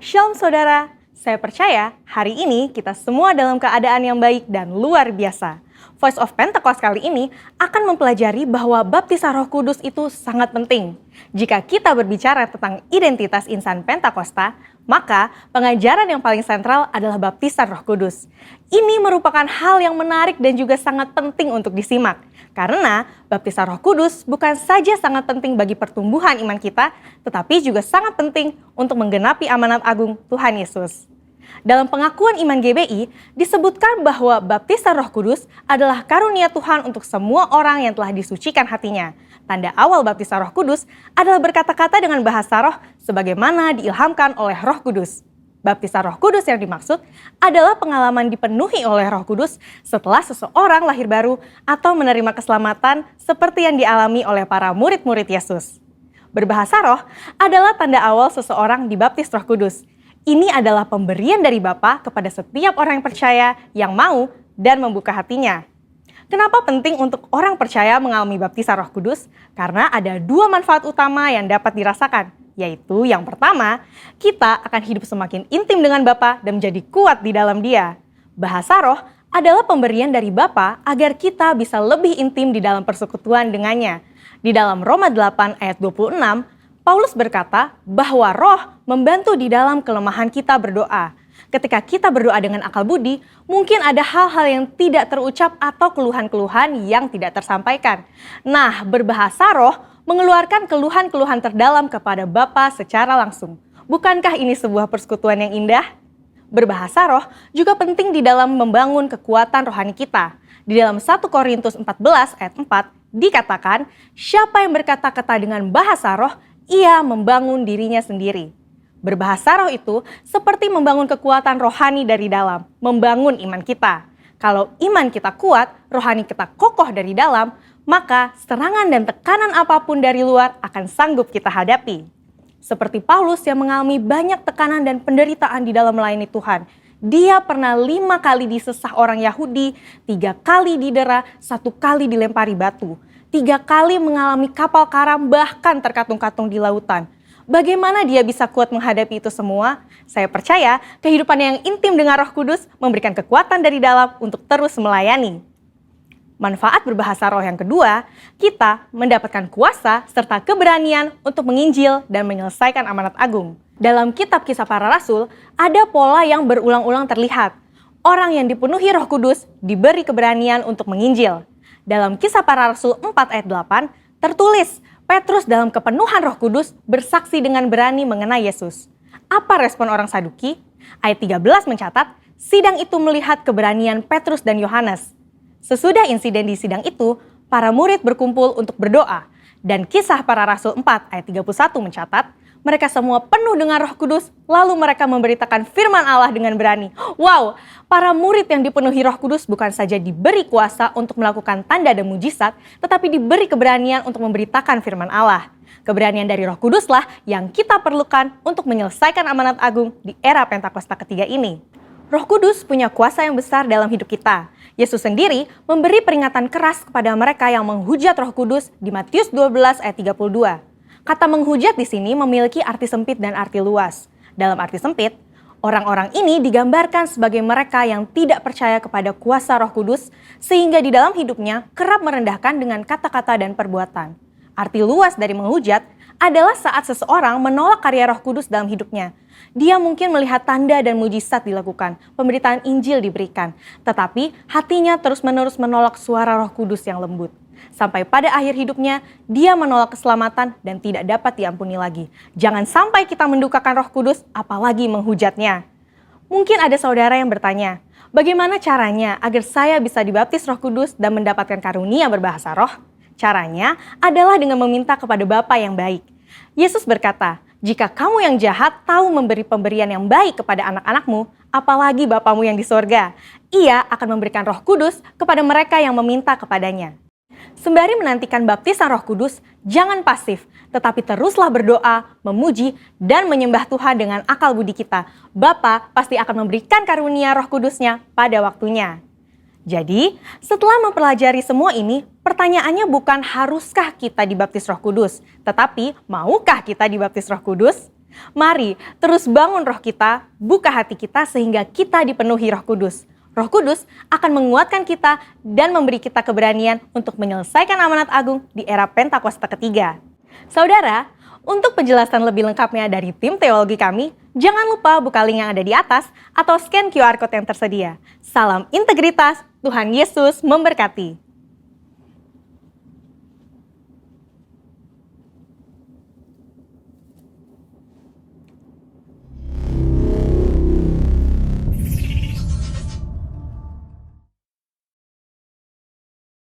Shalom saudara, saya percaya hari ini kita semua dalam keadaan yang baik dan luar biasa. Voice of Pentecost kali ini akan mempelajari bahwa baptisan Roh Kudus itu sangat penting. Jika kita berbicara tentang identitas insan Pentakosta, maka pengajaran yang paling sentral adalah baptisan Roh Kudus. Ini merupakan hal yang menarik dan juga sangat penting untuk disimak. Karena baptisan Roh Kudus bukan saja sangat penting bagi pertumbuhan iman kita, tetapi juga sangat penting untuk menggenapi amanat agung Tuhan Yesus. Dalam pengakuan iman GBI, disebutkan bahwa baptisan Roh Kudus adalah karunia Tuhan untuk semua orang yang telah disucikan hatinya. Tanda awal baptisan Roh Kudus adalah berkata-kata dengan bahasa roh sebagaimana diilhamkan oleh Roh Kudus. Baptisan Roh Kudus yang dimaksud adalah pengalaman dipenuhi oleh Roh Kudus setelah seseorang lahir baru atau menerima keselamatan seperti yang dialami oleh para murid-murid Yesus. Berbahasa roh adalah tanda awal seseorang dibaptis Roh Kudus. Ini adalah pemberian dari Bapa kepada setiap orang yang percaya, yang mau, dan membuka hatinya. Kenapa penting untuk orang percaya mengalami baptisan Roh Kudus? Karena ada dua manfaat utama yang dapat dirasakan, yaitu yang pertama, kita akan hidup semakin intim dengan Bapa dan menjadi kuat di dalam Dia. Bahasa roh adalah pemberian dari Bapa agar kita bisa lebih intim di dalam persekutuan dengannya. Di dalam Roma 8 ayat 26, Paulus berkata bahwa roh membantu di dalam kelemahan kita berdoa. Ketika kita berdoa dengan akal budi, mungkin ada hal-hal yang tidak terucap atau keluhan-keluhan yang tidak tersampaikan. Nah, berbahasa roh mengeluarkan keluhan-keluhan terdalam kepada Bapa secara langsung. Bukankah ini sebuah persekutuan yang indah? Berbahasa roh juga penting di dalam membangun kekuatan rohani kita. Di dalam 1 Korintus 14 ayat 4 dikatakan, siapa yang berkata-kata dengan bahasa roh, ia membangun dirinya sendiri. Berbahasa roh itu seperti membangun kekuatan rohani dari dalam, membangun iman kita. Kalau iman kita kuat, rohani kita kokoh dari dalam, maka serangan dan tekanan apapun dari luar akan sanggup kita hadapi. Seperti Paulus yang mengalami banyak tekanan dan penderitaan di dalam melayani Tuhan. Dia pernah 5 kali disesah orang Yahudi, 3 kali didera, 1 kali dilempari batu. 3 kali mengalami kapal karam bahkan terkatung-katung di lautan. Bagaimana dia bisa kuat menghadapi itu semua? Saya percaya kehidupan yang intim dengan Roh Kudus memberikan kekuatan dari dalam untuk terus melayani. Manfaat berbahasa roh yang kedua, kita mendapatkan kuasa serta keberanian untuk menginjil dan menyelesaikan amanat agung. Dalam kitab Kisah Para Rasul, ada pola yang berulang-ulang terlihat. Orang yang dipenuhi Roh Kudus diberi keberanian untuk menginjil. Dalam Kisah Para Rasul 4 ayat 8, tertulis, Petrus dalam kepenuhan Roh Kudus bersaksi dengan berani mengenai Yesus. Apa respon orang Saduki? Ayat 13 mencatat, sidang itu melihat keberanian Petrus dan Yohanes. Sesudah insiden di sidang itu, para murid berkumpul untuk berdoa. Dan Kisah Para Rasul 4 ayat 31 mencatat, mereka semua penuh dengan Roh Kudus, lalu mereka memberitakan firman Allah dengan berani. Wow, para murid yang dipenuhi Roh Kudus bukan saja diberi kuasa untuk melakukan tanda dan mujizat, tetapi diberi keberanian untuk memberitakan firman Allah. Keberanian dari Roh Kuduslah yang kita perlukan untuk menyelesaikan amanat agung di era Pentakosta ketiga ini. Roh Kudus punya kuasa yang besar dalam hidup kita. Yesus sendiri memberi peringatan keras kepada mereka yang menghujat Roh Kudus di Matius 12 ayat 32. Kata menghujat di sini memiliki arti sempit dan arti luas. Dalam arti sempit, orang-orang ini digambarkan sebagai mereka yang tidak percaya kepada kuasa Roh Kudus, sehingga di dalam hidupnya kerap merendahkan dengan kata-kata dan perbuatan. Arti luas dari menghujat adalah saat seseorang menolak karya Roh Kudus dalam hidupnya. Dia mungkin melihat tanda dan mujizat dilakukan, pemberitaan Injil diberikan, tetapi hatinya terus-menerus menolak suara Roh Kudus yang lembut. Sampai pada akhir hidupnya, dia menolak keselamatan dan tidak dapat diampuni lagi. Jangan sampai kita mendukakan Roh Kudus, apalagi menghujatnya. Mungkin ada saudara yang bertanya, bagaimana caranya agar saya bisa dibaptis Roh Kudus dan mendapatkan karunia berbahasa roh? Caranya adalah dengan meminta kepada Bapa yang baik. Yesus berkata, jika kamu yang jahat tahu memberi pemberian yang baik kepada anak-anakmu, apalagi Bapamu yang di sorga, Ia akan memberikan Roh Kudus kepada mereka yang meminta kepadanya. Sembari menantikan baptisan Roh Kudus, jangan pasif, tetapi teruslah berdoa, memuji, dan menyembah Tuhan dengan akal budi kita. Bapa pasti akan memberikan karunia Roh Kudus-Nya pada waktunya. Jadi, setelah mempelajari semua ini, pertanyaannya bukan haruskah kita dibaptis Roh Kudus, tetapi maukah kita dibaptis Roh Kudus? Mari terus bangun roh kita, buka hati kita sehingga kita dipenuhi Roh Kudus. Roh Kudus akan menguatkan kita dan memberi kita keberanian untuk menyelesaikan amanat agung di era Pentakosta ketiga. Saudara, untuk penjelasan lebih lengkapnya dari tim teologi kami, jangan lupa buka link yang ada di atas atau scan QR Code yang tersedia. Salam integritas, Tuhan Yesus memberkati.